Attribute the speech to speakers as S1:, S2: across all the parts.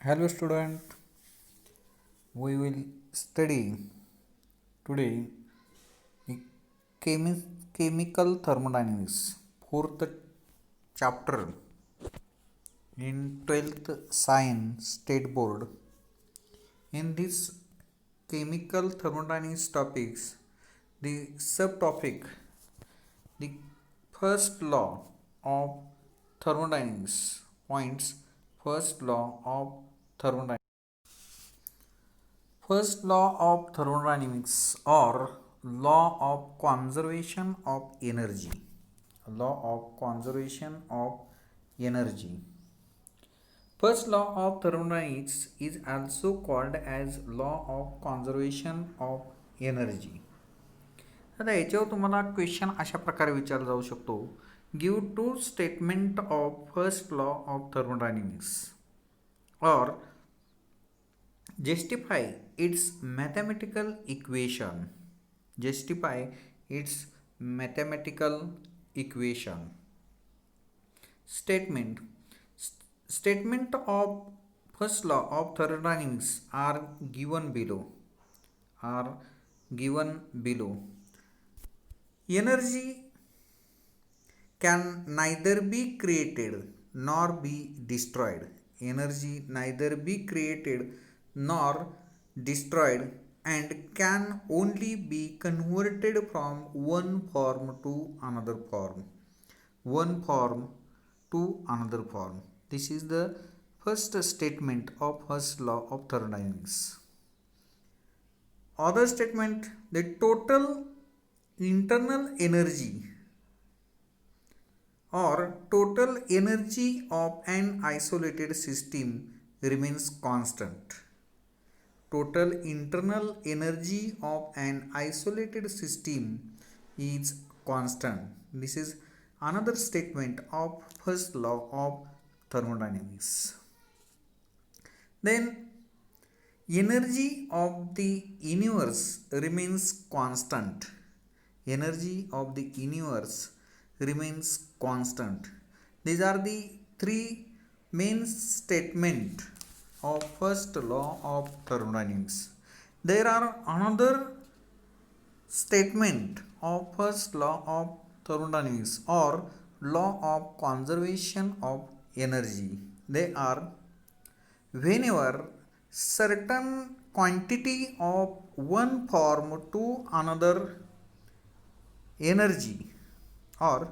S1: Hello student, we will study today the chemical thermodynamics, fourth chapter in 12th science state board. In this chemical thermodynamics topics, the subtopic, the first law of thermodynamics points, first law of thermodynamics. First law of thermodynamics or law of conservation of energy. Law of conservation of energy. First law of thermodynamics is also called as law of conservation of energy. आता याच्यावर तुम्हाला question अशा प्रकारे विचारला जाऊ शकतो. Give to statement of first law of thermodynamics और justify its mathematical equation. Justify its mathematical equation. Statement. Statement of first law of thermodynamics are given below. Are given below. Energy can neither be created nor be destroyed. Energy neither be created nor destroyed and can only be converted from one form to another form. One form to another form. This is the first statement of first law of thermodynamics. Other statement, the total internal energy or total energy of an isolated system remains constant. Total internal energy of an isolated system is constant. This is another statement of first law of thermodynamics. Then energy of the universe remains constant. Energy of the universe remains constant. These are the three main statements of first law of thermodynamics. There are another statement of first law of thermodynamics or law of conservation of energy. They are whenever certain quantity of one form to another energy or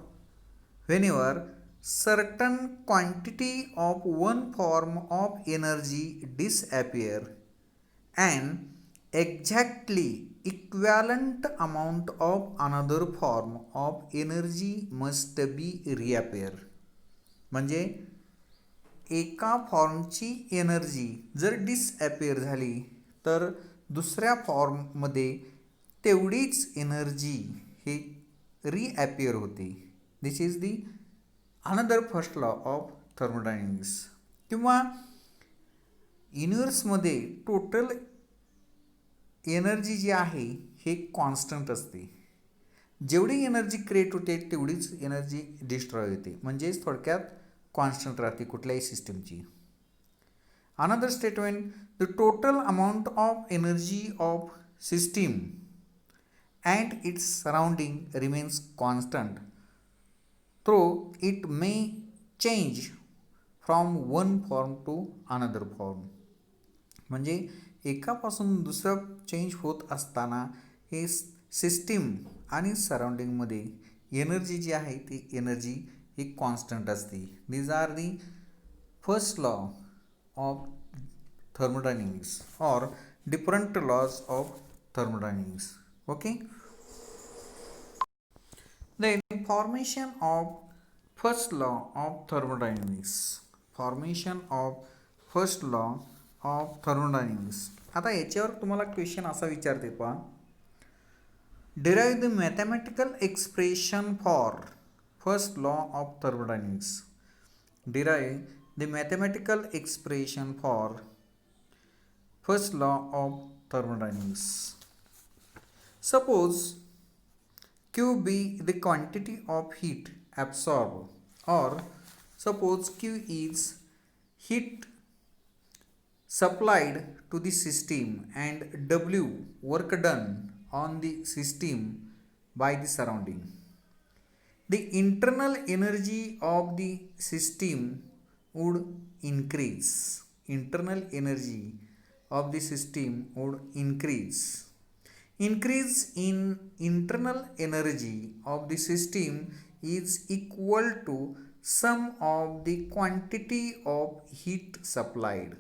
S1: whenever certain quantity of one form of energy disappear and exactly equivalent amount of another form of energy must be reappear. म्हणजे एका फॉर्मची energy जर डिसॲपियर झाली तर दुसऱ्या फॉर्ममध्ये तेवढीच energy हे रिॲपियर होते. This is the another first law of thermodynamics. किंवा युनिवर्समध्ये टोटल एनर्जी जी आहे हे कॉन्स्टंट असते. जेवढी एनर्जी क्रिएट होते तेवढीच एनर्जी डिस्ट्रॉय होते. म्हणजेच थोडक्यात कॉन्स्टंट राहते कुठल्याही सिस्टमची. Another statement, the total amount of energy of system and its surrounding remains constant though it may change from one form to another form. म्हणजे एकापासून दुसरं चेंज होत असताना हे सिस्टीम आणि सराउंडिंगमध्ये एनर्जी जी आहे ती एनर्जी ही कॉन्स्टंट असते. These are the first law of thermodynamics और different laws of thermodynamics. Okay. Then formation of first law of thermodynamics. Formation of first law of thermodynamics. आता याच्यावर तुम्हाला क्वेश्चन असा विचारते पहा. Derive the mathematical expression for first law of thermodynamics. Derive the mathematical expression for first law of thermodynamics. Suppose Q be the quantity of heat absorbed or suppose Q is heat supplied to the system and W work done on the system by the surrounding. The internal energy of the system would increase. Internal energy of the system would increase. Increase in internal energy of the system is equal to sum of the quantity of heat supplied.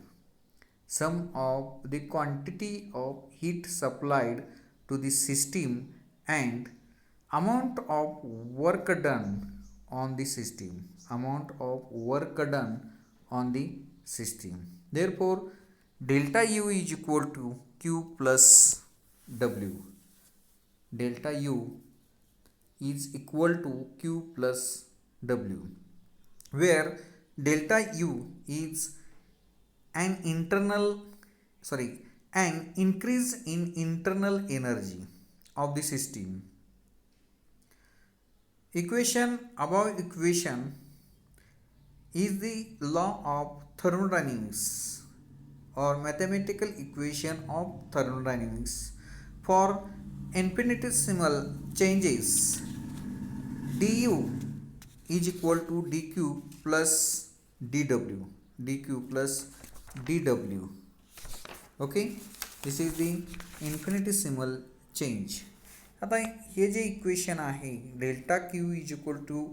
S1: Sum of the quantity of heat supplied to the system and amount of work done on the system. Amount of work done on the system. Therefore, delta U is equal to Q plus W. Delta U is equal to Q plus W, where delta U is an increase in internal energy of the system. Above equation is the law of thermodynamics or mathematical equation of thermodynamics for infinitesimal changes. Du is equal to dq plus dw. dq plus dw. Okay, this is the infinitesimal change. आता हे जे equation आहे delta U is equal to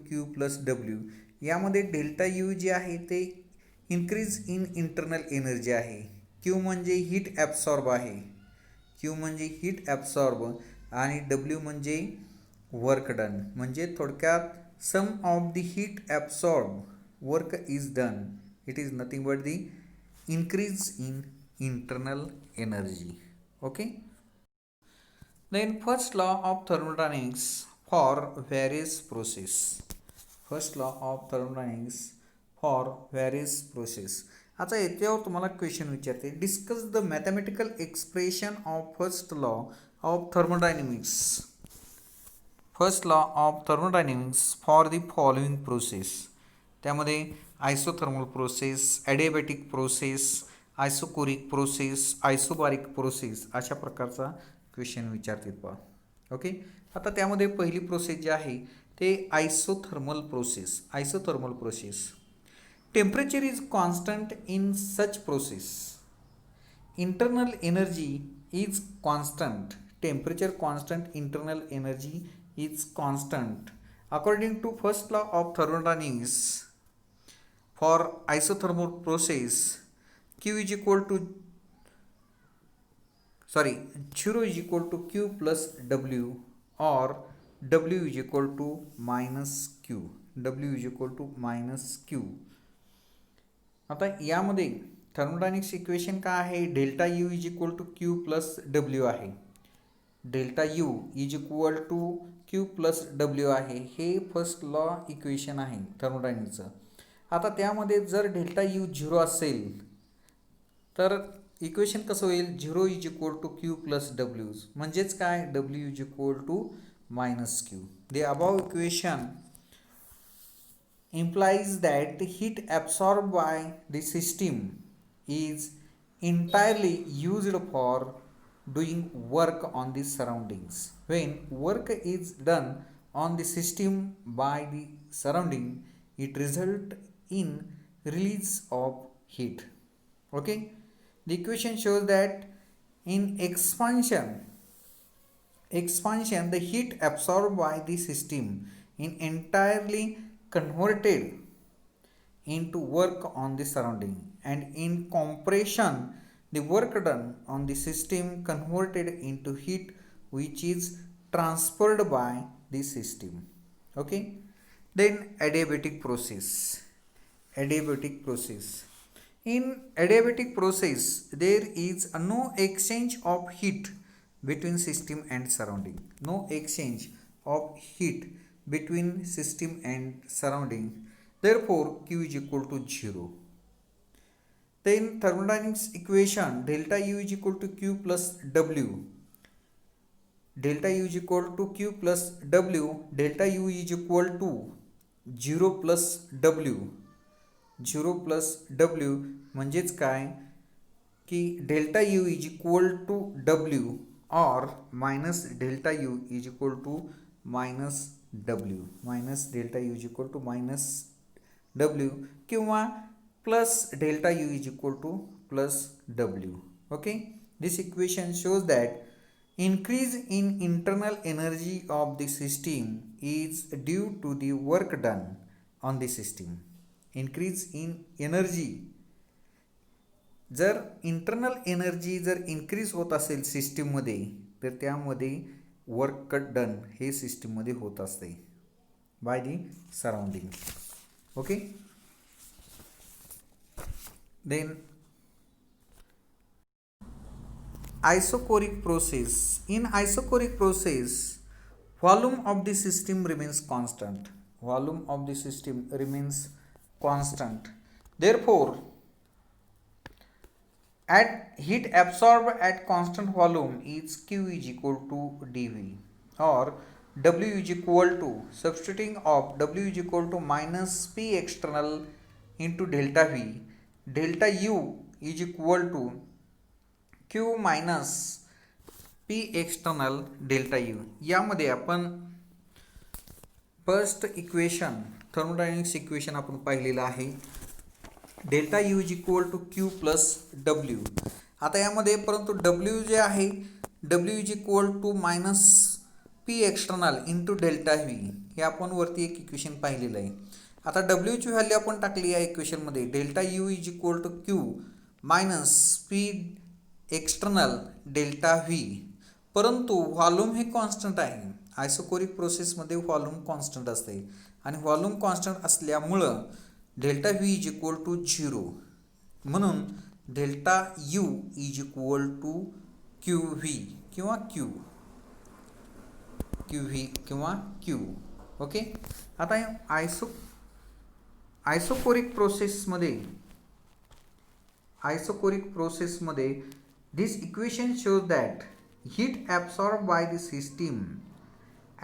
S1: Q plus W, यामध्ये delta U जे आहे ते increase in internal energy आहे. Q म्हणजे हीट ॲब्सॉर्ब आहे. क्यू म्हणजे हीट ॲब्सॉर्ब आणि डब्ल्यू म्हणजे वर्क डन. म्हणजे थोडक्यात sum of the heat absorb work is done. It is nothing but the increase in internal energy. Okay. Then first law of thermodynamics for various process. First law of thermodynamics for various process. आता याच्यावर तुम्हाला question विचारते, discuss the mathematical expression of first law of thermodynamics. First law of thermodynamics for the following process. त्यामध्ये isothermal process, adiabatic process, isochoric process, isobaric process अशा प्रकारचा question विचारतात पहा. Okay. आता त्यामध्ये पहिली प्रोसेस जी आहे ते isothermal process. Isothermal process. Temperature is constant in such process. Internal energy is constant. Temperature constant, internal energy is constant. According to first law of thermodynamics for isothermal process, Q is equal to 0 is equal to Q plus W or W is equal to minus Q. W is equal to minus Q. आता यामध्ये thermodynamics equation काय आहे? Delta U is equal to Q plus W आहे. Delta U is equal to Q plus W आहे. हे first law equation आहे थर्मोडायनेमिक्सचं. आता त्यामध्ये जर डेल्टा U 0 असेल तर इक्वेशन कसं होईल? 0 is equal to Q plus W. म्हणजेच काय? W is equal to minus Q. The above equation implies that heat absorbed by the system is entirely used for doing work on the surroundings. When work is done on the system by the surrounding, it results in release of heat. Okay. The equation shows that in expansion the heat absorbed by the system is entirely converted into work on the surrounding, and in compression the work done on the system converted into heat which is transferred by the system. Okay. Then adiabatic process. Adiabatic process. In adiabatic process, there is no exchange of heat between system and surrounding. No exchange of heat between system and surrounding. Therefore, Q is equal to 0. Then thermodynamics equation delta U is equal to Q plus W. Delta U is equal to Q plus W. Delta U is equal to 0 plus W. Zero plus W म्हणजेच काय की delta U is equal to W और minus delta U is equal to minus W, minus delta U is equal to minus W किंवा plus delta U is equal to plus W. Okay, this equation shows that increase in internal energy of the system is due to the work done on the system. Increase in energy, जर internal energy जर increase होत असेल सिस्टीममध्ये तर त्यामध्ये work done हे सिस्टीममध्ये होत असते by the surrounding. Okay, then isocoric process. In isocoric process, volume of the system remains constant. Volume of the system remains constant. Therefore, at heat absorbed at constant volume is Q is equal to dV, or W is equal to, substituting of W is equal to minus P external into delta V. Delta U is equal to Q minus P external delta U. यामध्ये आपण first equation thermodynamics equation आपण पाहिलेलं आहे. Delta U is equal to Q plus W. आता यामध्ये परंतु W जे आहे W is equal to minus P external into delta V हे आपण वरती एक इक्वेशन पाहिलेलं आहे. आता डब्ल्यूची व्हॅल्यू आपण टाकली या इक्वेशनमध्ये. Delta U is equal to Q minus P external delta V, परंतु व्हॉल्यूम हे कॉन्स्टंट आहे. आयसोकोरिक प्रोसेसमध्ये व्हॉल्यूम कॉन्स्टंट असते आणि व्हॉल्यूम कॉन्स्टंट असल्यामुळं delta V is equal to zero, म्हणून delta U is equal to Q V किंवा Q V किंवा क्यू. ओके, आता आयसोकोरिक प्रोसेसमध्ये this equation shows that heat absorbed by the system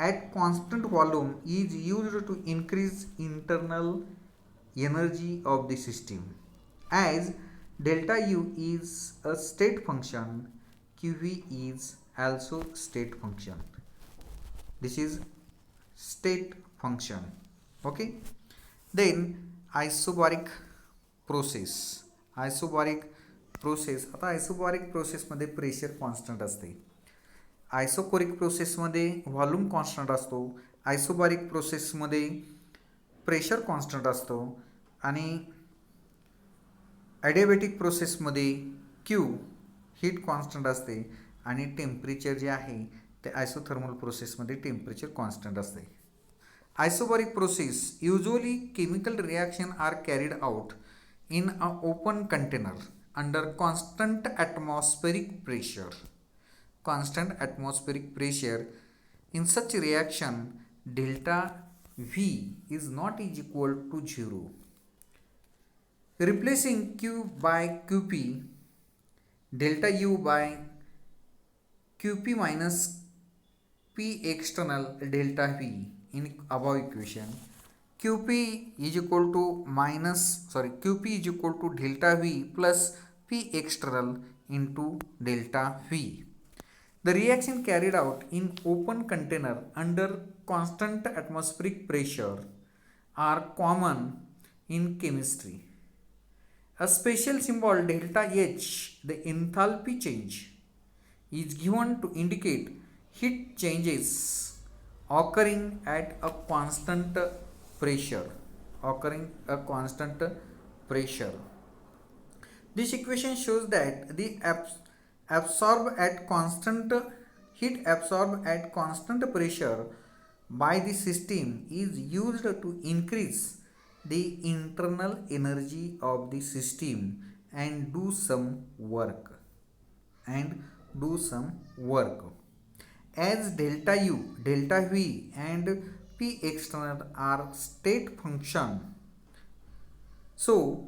S1: at constant volume is used to increase internal energy of the system. As delta U is a state function, QV is also state function. This is state function. Okay. Then isobaric process. आता आयसोबारिक प्रोसेसमध्ये pressure constant असते. Isochoric प्रोसेसमध्ये volume constant असतो. आयसोबारिक प्रोसेसमध्ये pressure constant असतो आणि adiabatic प्रोसेसमध्ये Q heat constant असते आणि टेम्परेचर जे आहे ते आयसोथर्मल प्रोसेसमध्ये टेम्परेचर कॉन्स्टंट असते. Isobaric process usually chemical reaction are carried out in a open container under constant atmospheric pressure. In such reaction, delta V is not equal to 0. Replacing Q by QP, delta U by QP minus P external delta V in above equation. QP is equal to QP is equal to delta V plus P external into delta V. The reaction carried out in open container under constant atmospheric pressure are common in chemistry. A special symbol delta H, the enthalpy change, is given to indicate heat changes occurring at a constant pressure. This equation shows that the heat absorbed at constant pressure by the system is used to increase the internal energy of the system and do some work. As delta U, delta V and P external are state function, so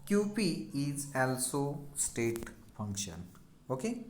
S1: QP is also state function. Okay.